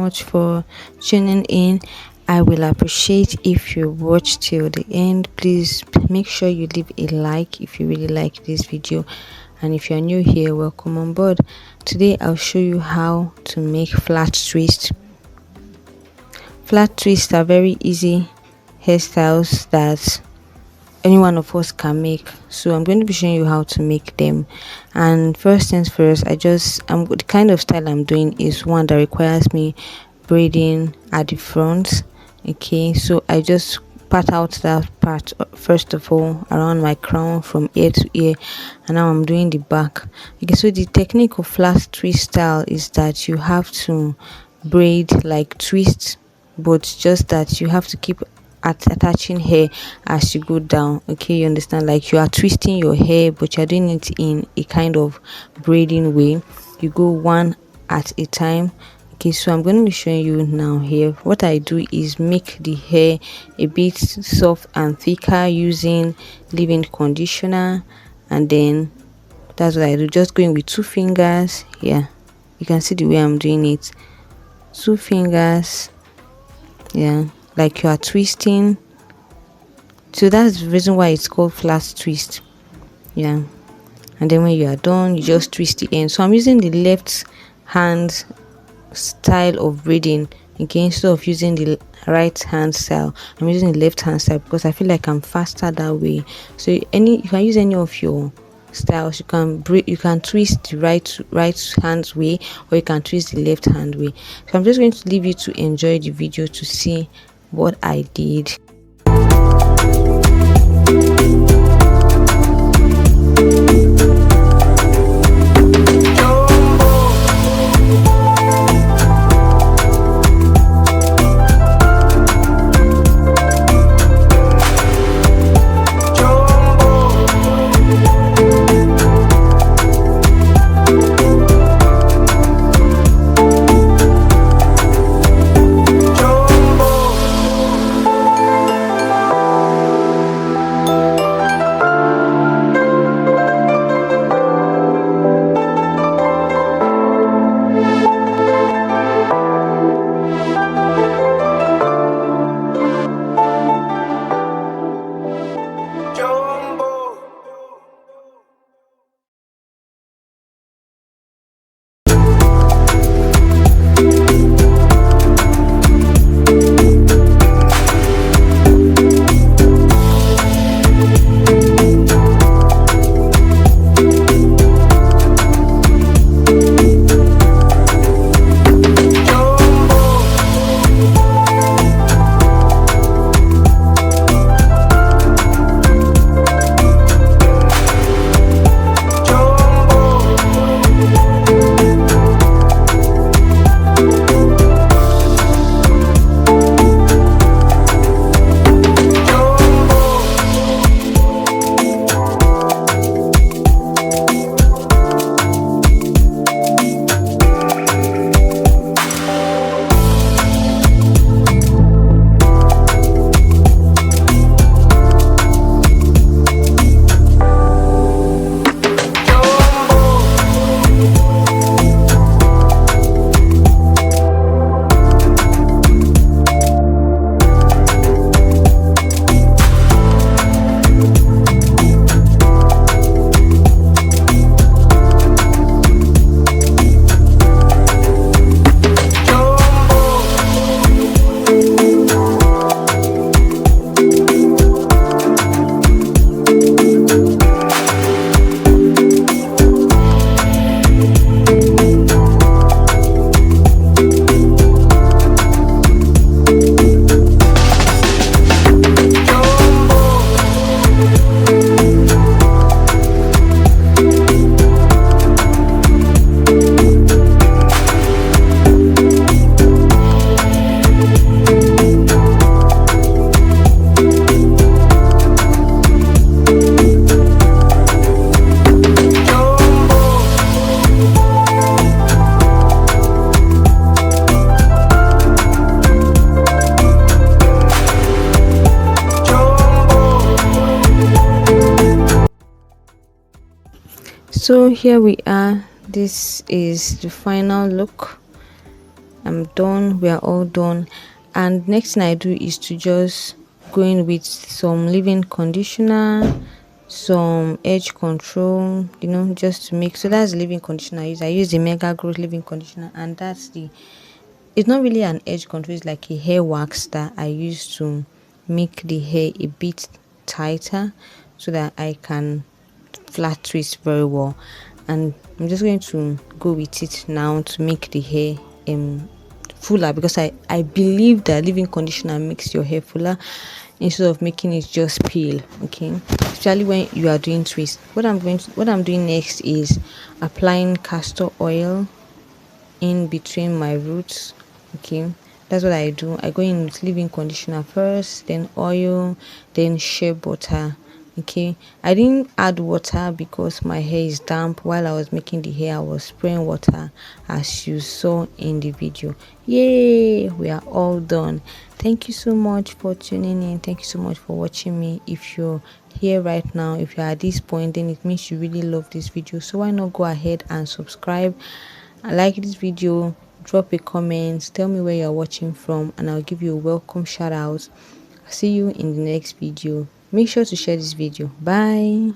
much for tuning in. I will appreciate if you watch till the end. Please make sure you leave a like if you really like this video, and if you're new here, welcome on board. Today I'll show you how to make flat twists. Flat twists are very easy hairstyles that any one of us can make, so I'm going to be showing you how to make them. And first things first, the kind of style I'm doing is one that requires me braiding at the front. Okay, so I just part out that part first of all around my crown from ear to ear, and now I'm doing the back. Okay, so the technique of flat twist style is that you have to braid like twist, but just that you have to keep attaching hair as you go down. Okay, you understand, like you are twisting your hair but you're doing it in a kind of braiding way. You go one at a time. Okay, so I'm going to be showing you now here. What I do is make the hair a bit soft and thicker using leave-in conditioner, and then that's what I do, just going with 2 fingers. Yeah, you can see the way I'm doing it, 2 fingers. Yeah, like you are twisting. So that's the reason why it's called flat twist. Yeah, and then when you are done, you just twist the end. So I'm using the left hand style of braiding. Okay, instead of using the right hand style, I'm using the left hand style because I feel like I'm faster that way. So you can use any of your styles. You can twist the right hand way, or you can twist the left hand way. So I'm just going to leave you to enjoy the video to see what I did. So here we are. This is the final look. I'm done. We are all done. And next thing I do is to just go in with some leave-in conditioner, some edge control, just to make. So that's the leave-in conditioner I use. I use the Mega Growth leave-in conditioner, and it's not really an edge control, it's like a hair wax that I use to make the hair a bit tighter so that I can flat twist very well. And I'm just going to go with it now to make the hair fuller, because I believe that leave-in conditioner makes your hair fuller instead of making it just pale. Okay, especially when you are doing twist. What I'm doing next is applying castor oil in between my roots. Okay, that's what I do. I go in with leave-in conditioner first, then oil, then shea butter. Okay, I didn't add water because my hair is damp. While I was making the hair, I was spraying water, as you saw in the video. Yay, we are all done. Thank you so much for tuning in. Thank you so much for watching me. If you're here right now, if you're at this point, then it means you really love this video. So why not go ahead and subscribe? I like this video, drop a comment, tell me where you're watching from, and I'll give you a welcome shout out. See you in the next video. Make sure to share this video. Bye.